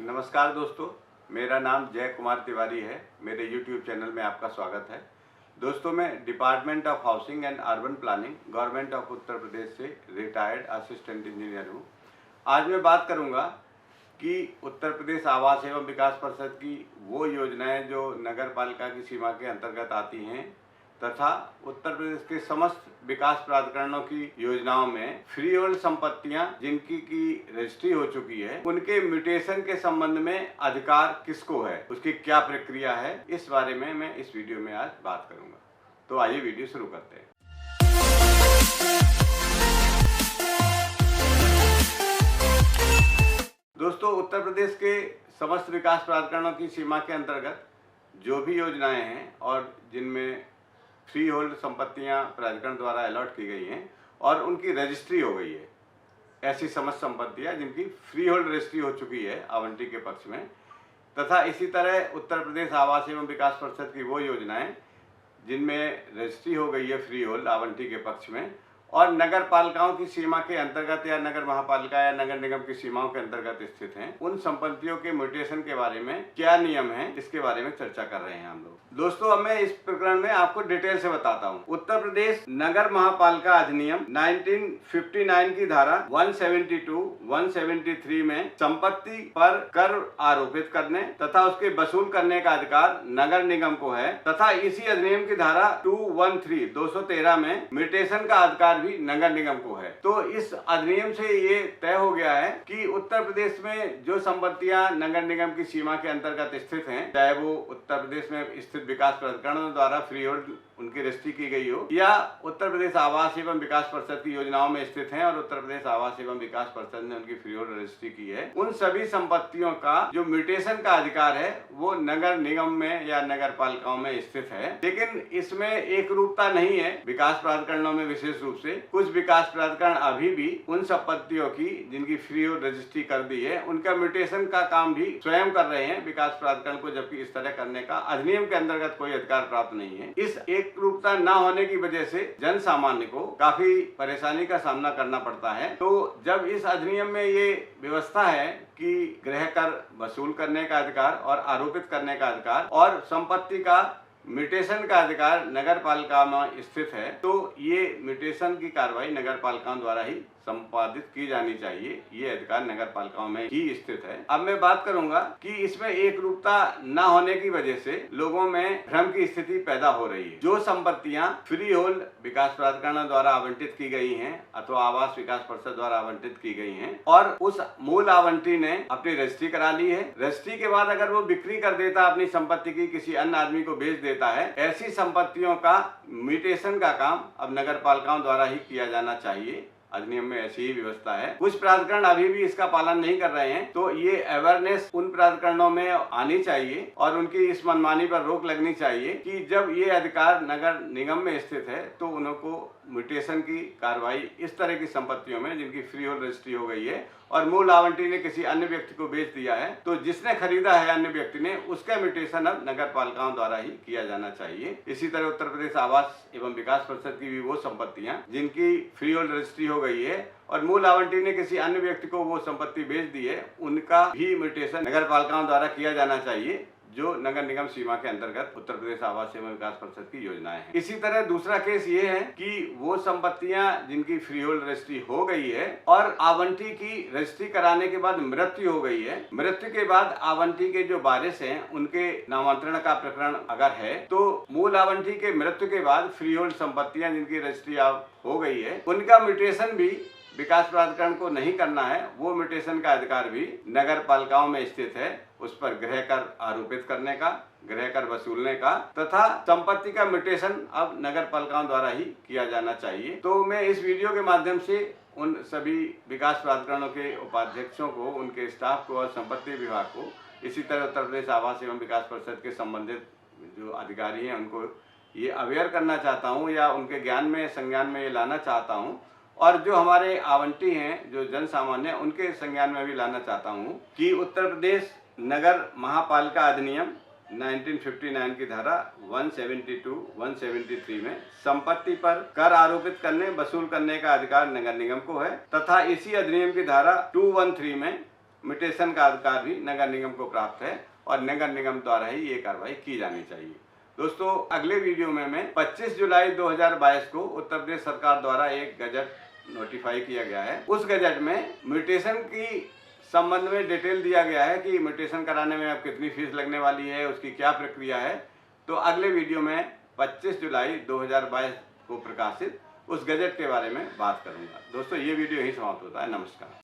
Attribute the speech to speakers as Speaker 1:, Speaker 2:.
Speaker 1: नमस्कार दोस्तों, मेरा नाम जय कुमार तिवारी है। मेरे YouTube चैनल में आपका स्वागत है। दोस्तों, मैं department of housing and urban planning, government of Uttar Pradesh से रिटायर्ड असिस्टेंट इंजीनियर हूँ। आज मैं बात करूँगा कि उत्तर प्रदेश आवास एवं विकास परिषद की वो योजनाएं जो नगर पालिका की सीमा के अंतर्गत आती हैं तथा उत्तर प्रदेश के समस्त विकास प्राधिकरणों की योजनाओं में फ्री होल्ड संपत्तियां जिनकी की रजिस्ट्री हो चुकी है, उनके म्यूटेशन के संबंध में अधिकार किसको है, उसकी क्या प्रक्रिया है, इस बारे में मैं इस वीडियो में आज बात करूंगा। तो आइए वीडियो शुरू करते हैं। दोस्तों, उत्तर प्रदेश के समस्त विकास प्राधिकरणों की सीमा के अंतर्गत जो भी योजनाएं हैं और जिनमें फ्री होल्ड संपत्तियां प्राधिकरण द्वारा अलॉट की गई हैं और उनकी रजिस्ट्री हो गई है, ऐसी समस्त संपत्तियां जिनकी फ्री होल्ड रजिस्ट्री हो चुकी है आवंटी के पक्ष में, तथा इसी तरह उत्तर प्रदेश आवास एवं विकास परिषद की वो योजनाएं जिनमें रजिस्ट्री हो गई है फ्री होल्ड आवंटी के पक्ष में और नगर पालिकाओं की सीमा के अंतर्गत या नगर महापालिका या नगर निगम की सीमाओं के अंतर्गत स्थित हैं, उन संपत्तियों के म्यूटेशन के बारे में क्या नियम है, इसके बारे में चर्चा कर रहे हैं हम लोग। दोस्तों, अब मैं इस प्रकरण में आपको डिटेल से बताता हूँ। उत्तर प्रदेश नगर महापालिका अधिनियम 1959 की धारा 172, 173 में संपत्ति पर कर आरोपित करने तथा उसके वसूल करने का अधिकार नगर निगम को है तथा इसी अधिनियम की धारा 213 में म्यूटेशन का अधिकार भी नगर निगम को है। तो इस अधिनियम से ये तय हो गया है कि उत्तर प्रदेश में जो संपत्तियां नगर निगम की सीमा के अंतर्गत स्थित हैं, चाहे वो उत्तर प्रदेश में स्थित विकास प्राधिकरणों द्वारा फ्री होल्ड उनकी रजिस्ट्री की गई हो या उत्तर प्रदेश आवास एवं विकास परिषद की योजनाओं में स्थित हैं और उत्तर प्रदेश आवास एवं विकास परिषद ने उनकी फ्री होल्ड रजिस्ट्री की है, उन सभी संपत्तियों का जो म्यूटेशन का अधिकार है वो नगर निगम में या नगर पालिकाओं में स्थित है। लेकिन इसमें एक रूपता नहीं है विकास प्राधिकरणों में। विशेष रूप से कुछ विकास प्राधिकरण अभी भी उन संपत्तियों की जिनकी फ्री होल्ड रजिस्ट्री कर दी है, उनका म्यूटेशन का काम भी स्वयं कर रहे हैं विकास प्राधिकरण को, जबकि इस तरह करने का अधिनियम के अंतर्गत कोई अधिकार प्राप्त नहीं है। इस एक रूपता न होने की वजह से जन सामान्य को काफी परेशानी का सामना करना पड़ता है। तो जब इस अधिनियम में ये व्यवस्था है कि गृह कर वसूल करने का अधिकार और आरोपित करने का अधिकार और संपत्ति का म्यूटेशन का अधिकार नगर पालिका में स्थित है, तो ये म्यूटेशन की कार्रवाई नगर पालिकाओं द्वारा ही संपादित की जानी चाहिए। ये अधिकार नगर पालिकाओं में ही स्थित है। अब मैं बात करूंगा कि इसमें एक रूपता न होने की वजह से लोगों में भ्रम की स्थिति पैदा हो रही है। जो संपत्तियां फ्री होल्ड विकास प्राधिकरणों द्वारा आवंटित की गई हैं अथवा आवास विकास परिषद द्वारा आवंटित की गई हैं और उस मूल आवंटी ने अपनी रजिस्ट्री करा ली है, रजिस्ट्री के बाद अगर वो बिक्री कर देता, अपनी संपत्ति की किसी अन्य आदमी को बेच देता है, ऐसी संपत्तियों का म्यूटेशन का काम अब नगर पालिकाओं द्वारा ही किया जाना चाहिए। अधिनियम में ऐसी ही व्यवस्था है। कुछ प्राधिकरण अभी भी इसका पालन नहीं कर रहे हैं, तो ये अवेयरनेस उन प्राधिकरणों में आनी चाहिए और उनकी इस मनमानी पर रोक लगनी चाहिए कि जब ये अधिकार नगर निगम में स्थित है तो उनको म्यूटेशन की कार्रवाई इस तरह की संपत्तियों में जिनकी फ्री होल्ड रजिस्ट्री हो गई है और मूल आवंटी ने किसी अन्य व्यक्ति को बेच दिया है, तो जिसने खरीदा है अन्य व्यक्ति ने, उसका म्यूटेशन अब नगर पालिकाओं द्वारा ही किया जाना चाहिए। इसी तरह उत्तर प्रदेश आवास एवं विकास परिषद की भी वो संपत्तियां जिनकी फ्री होल्ड रजिस्ट्री हो गई है और मूल आवंटी ने किसी अन्य व्यक्ति को वो संपत्ति बेच दी है, उनका भी म्यूटेशन नगर पालिकाओं द्वारा किया जाना चाहिए, जो नगर निगम सीमा के अंतर्गत उत्तर प्रदेश आवास एवं विकास परिषद की योजनाएं हैं। इसी तरह दूसरा केस ये है कि वो संपत्तियां जिनकी फ्री होल्ड रजिस्ट्री हो गई है और आवंटी की रजिस्ट्री कराने के बाद मृत्यु हो गई है, मृत्यु के बाद आवंटी के जो वारिस हैं उनके नामांतरण का प्रकरण अगर है, तो मूल आवंटी के मृत्यु के बाद फ्री होल्ड संपत्तियां जिनकी रजिस्ट्री हो गई है उनका म्यूटेशन भी विकास प्राधिकरण को नहीं करना है। वो म्यूटेशन का अधिकार भी नगर पालिकाओं में स्थित है, उस पर गृह कर आरोपित करने का, गृह कर वसूलने का तथा संपत्ति का म्यूटेशन अब नगर पालिकाओं द्वारा ही किया जाना चाहिए। तो मैं इस वीडियो के माध्यम से उन सभी विकास प्राधिकरणों के उपाध्यक्षों को, उनके स्टाफ को और संपत्ति विभाग को, इसी तरह उत्तर प्रदेश आवास एवं विकास परिषद के संबंधित जो अधिकारी हैं उनको ये अवेयर करना चाहता हूँ या उनके ज्ञान में, संज्ञान में ये लाना चाहता हूँ और जो हमारे आवंटी हैं, जो जन सामान्य, उनके संज्ञान में भी लाना चाहता हूँ कि उत्तर प्रदेश नगर महापालिका अधिनियम 1959 की धारा 172, 173 में संपत्ति पर कर आरोपित करने, वसूल करने का अधिकार नगर निगम को है तथा इसी अधिनियम की धारा 213 में म्यूटेशन का अधिकार भी नगर निगम को प्राप्त है और नगर निगम द्वारा ही ये कार्रवाई की जानी चाहिए। दोस्तों, अगले वीडियो में मैं 25 जुलाई 2022 को उत्तर प्रदेश सरकार द्वारा एक गजट नोटिफाई किया गया है। उस गजट में म्यूटेशन की संबंध में डिटेल दिया गया है कि म्यूटेशन कराने में अब कितनी फीस लगने वाली है, उसकी क्या प्रक्रिया है। तो अगले वीडियो में 25 जुलाई 2022 को प्रकाशित उस गजट के बारे में बात करूंगा। दोस्तों, ये वीडियो यही समाप्त होता है। नमस्कार।